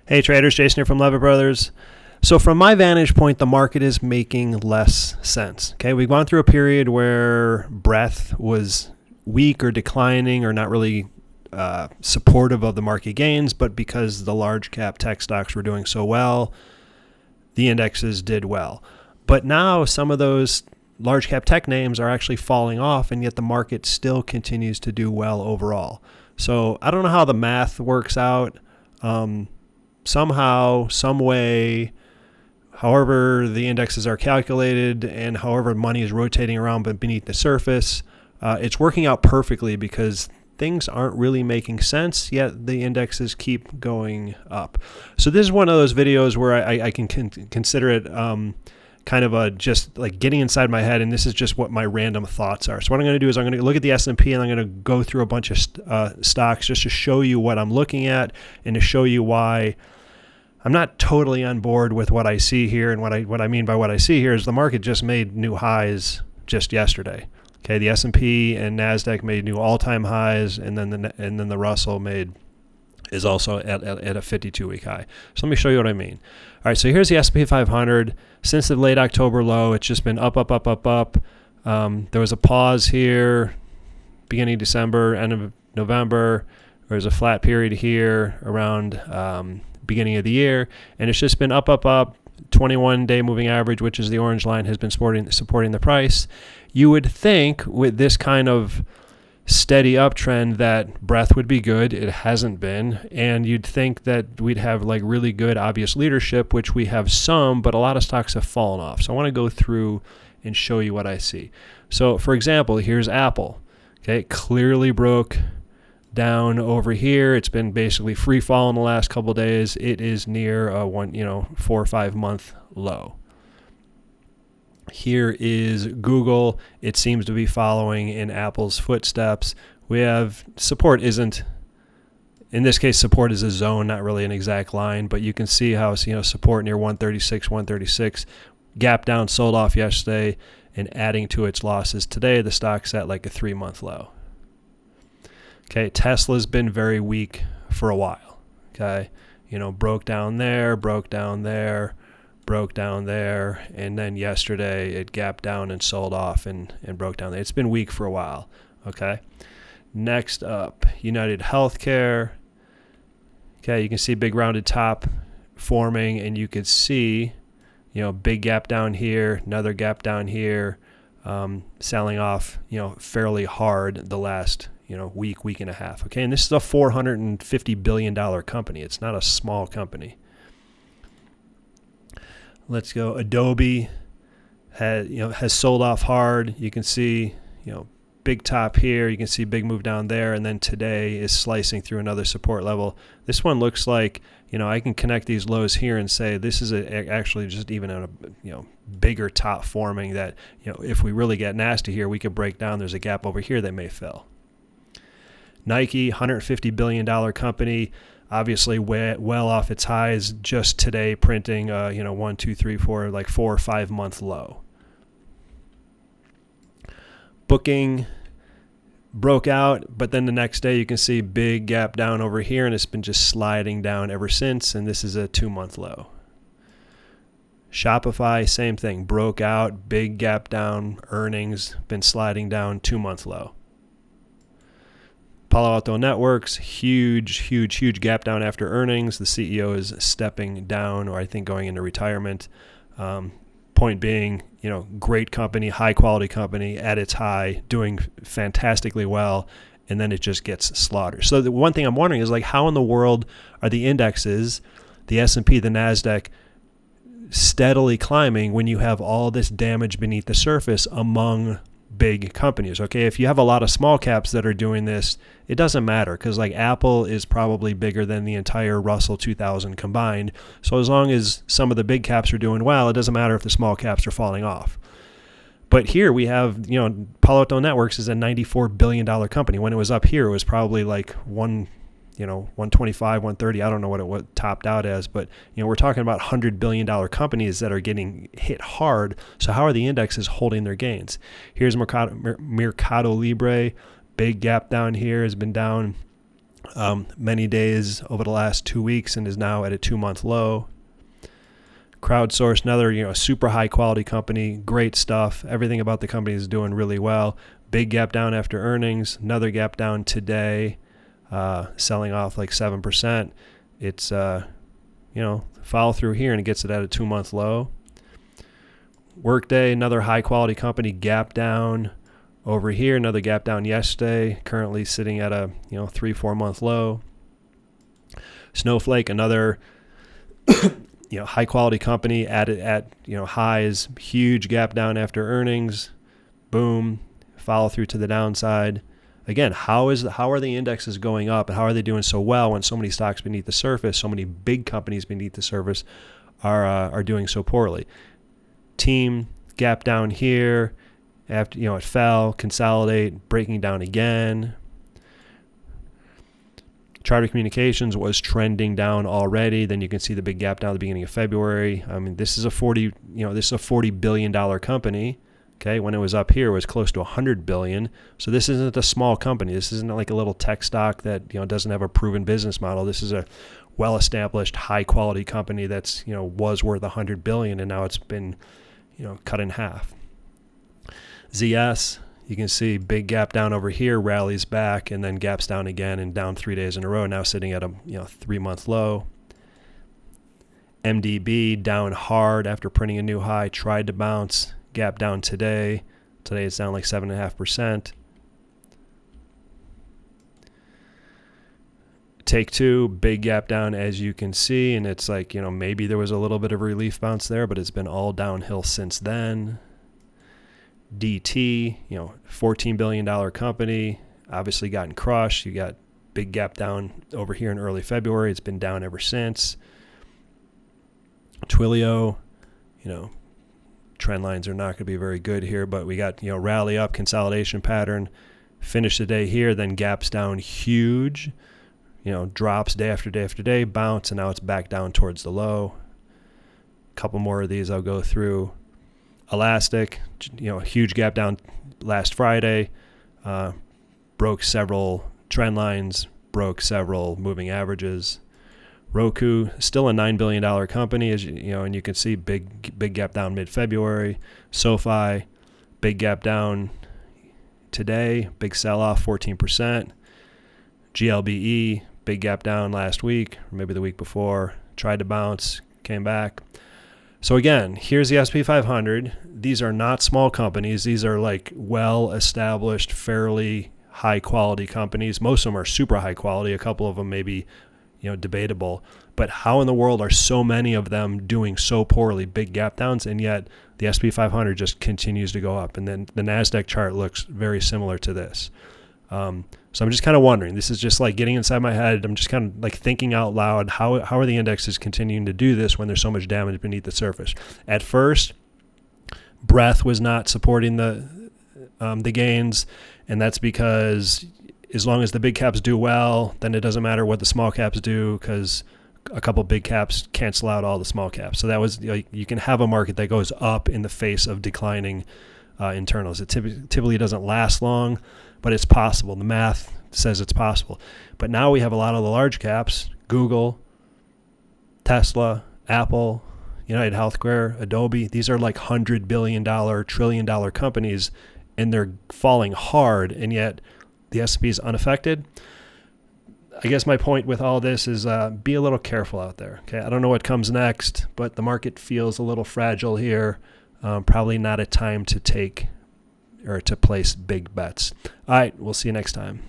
Hey traders, Jason here from Levitt Brothers. So from my vantage point, the market is making less sense. Okay, we've gone through a period where breadth was weak or declining or not really supportive of the market gains, but because the large cap tech stocks were doing so well, the indexes did well. But now some of those large cap tech names are actually falling off, and yet the market still continues to do well overall. So I don't know how the math works out. Somehow, some way, however the indexes are calculated and however money is rotating around but beneath the surface, it's working out perfectly because things aren't really making sense, yet the indexes keep going up. So this is one of those videos where I can consider it kind of a just like getting inside my head, and this is just what my random thoughts are. So what I'm going to do is I'm going to look at the S&P and I'm going to go through a bunch of stocks just to show you what I'm looking at and to show you why I'm not totally on board with what I see here. And what I mean by what I see here is the market just made new highs just yesterday. Okay, the S&P and Nasdaq made new all-time highs, and then the Russell is also at a 52-week high. So let me show you what I mean. All right, so here's the S&P 500. Since the late October low, it's just been up, up, up, up, up. There was a pause here, beginning of December, end of November. There was a flat period here around beginning of the year, and it's just been up, up, up. 21-day moving average, which is the orange line, has been supporting the price. You would think with this kind of steady uptrend that breadth would be good. It hasn't been, and you'd think that we'd have like really good obvious leadership, which we have some, but a lot of stocks have fallen off. So I want to go through and show you what I see. So for example, here's Apple. Okay, it clearly broke down over here. It's been basically free fall in the last couple of days. It is near a 4 or 5 month low. Here is Google. It seems to be following in Apple's footsteps. We have support isn't, in this case, support is a zone, not really an exact line, but you can see how support near 136, gap down, sold off yesterday, and adding to its losses today. The stock's at like a 3-month low. Okay, Tesla's been very weak for a while. Okay, broke down there, broke down there, and then yesterday it gapped down and sold off and broke down there. It's been weak for a while. Okay, next up, United Healthcare. Okay, you can see big rounded top forming, and you could see, big gap down here, another gap down here, selling off, fairly hard the last week and a half. Okay, and this is a $450 billion company. It's not a small company. Let's go. Adobe has sold off hard. You can see, big top here. You can see big move down there, and then today is slicing through another support level. This one looks like, I can connect these lows here and say this is actually just even a bigger top forming that, if we really get nasty here, we could break down. There's a gap over here that may fill. Nike, $150 billion company, obviously well off its highs just today, printing 1, 2, 3, 4, like 4 or 5 month low. Booking broke out, but then the next day you can see big gap down over here, and it's been just sliding down ever since, and this is a 2-month low. Shopify, same thing, broke out, big gap down, earnings, been sliding down, 2-month low. Palo Alto Networks, huge gap down after earnings. The CEO is stepping down, or I think going into retirement. Point being, great company, high quality company at its high, doing fantastically well, and then it just gets slaughtered. So the one thing I'm wondering is, like, how in the world are the indexes, the S&P, the Nasdaq, steadily climbing when you have all this damage beneath the surface among big companies? Okay, if you have a lot of small caps that are doing this, it doesn't matter, because like Apple is probably bigger than the entire Russell 2000 combined. So as long as some of the big caps are doing well, it doesn't matter if the small caps are falling off. But here we have, Palo Alto Networks is a $94 billion company. When it was up here, it was probably like 125, 130. I don't know what it topped out as, but we're talking about $100 billion companies that are getting hit hard. So how are the indexes holding their gains? Here's Mercado Libre, big gap down here, has been down many days over the last 2 weeks and is now at a 2-month low. Crowdsource, another super high quality company, great stuff. Everything about the company is doing really well. Big gap down after earnings, another gap down today, selling off like 7%. It's follow through here and it gets it at a 2-month low. Workday, another high quality company, gap down over here, another gap down yesterday, currently sitting at a 3-4 month low. Snowflake, another high quality company at highs, huge gap down after earnings, boom, follow through to the downside. Again, how are the indexes going up and how are they doing so well when so many stocks beneath the surface, so many big companies beneath the surface are doing so poorly? Team, gap down here after it fell, consolidate, breaking down again. Charter Communications was trending down already. Then you can see the big gap down at the beginning of February. I mean, this is a $40 billion company. Okay, when it was up here, it was close to $100 billion. So this isn't a small company. This isn't like a little tech stock that doesn't have a proven business model. This is a well-established, high-quality company that's was worth $100 billion, and now it's been cut in half. ZS, you can see big gap down over here, rallies back, and then gaps down again and down 3 days in a row. Now sitting at a 3-month low. MDB down hard after printing a new high, tried to bounce. Gap down today. Today it's down like 7.5%. Take Two, big gap down as you can see, and it's like maybe there was a little bit of a relief bounce there, but it's been all downhill since then. DT, $14 billion company, obviously gotten crushed. You got big gap down over here in early February. It's been down ever since. Twilio, trend lines are not going to be very good here, but we got rally up, consolidation pattern, finish the day here, then gaps down huge, drops day after day after day, bounce, and now it's back down towards the low. A couple more of these I'll go through. Elastic, huge gap down last Friday, broke several trend lines, broke several moving averages. Roku, still a $9 billion company, and you can see big gap down mid-February. SoFi, big gap down today, big sell-off, 14%. GLBE, big gap down last week, or maybe the week before, tried to bounce, came back. So again, here's the S&P 500. These are not small companies. These are like well-established, fairly high-quality companies. Most of them are super high quality. A couple of them maybe debatable, but how in the world are so many of them doing so poorly, big gap downs, and yet the S&P 500 just continues to go up? And then the NASDAQ chart looks very similar to this. So I'm just kind of wondering, this is just like getting inside my head. I'm just kind of like thinking out loud, how are the indexes continuing to do this when there's so much damage beneath the surface? At first, breadth was not supporting the gains, and that's because as long as the big caps do well, then it doesn't matter what the small caps do, because a couple big caps cancel out all the small caps. So that was you can have a market that goes up in the face of declining internals. It typically doesn't last long, but it's possible. The math says it's possible. But now we have a lot of the large caps, Google, Tesla, Apple, United Healthcare, Adobe. These are like $100 billion, $1 trillion companies, and they're falling hard, and yet the S&P is unaffected. I guess my point with all this is be a little careful out there. Okay, I don't know what comes next, but the market feels a little fragile here. Probably not a time to take or to place big bets. All right, we'll see you next time.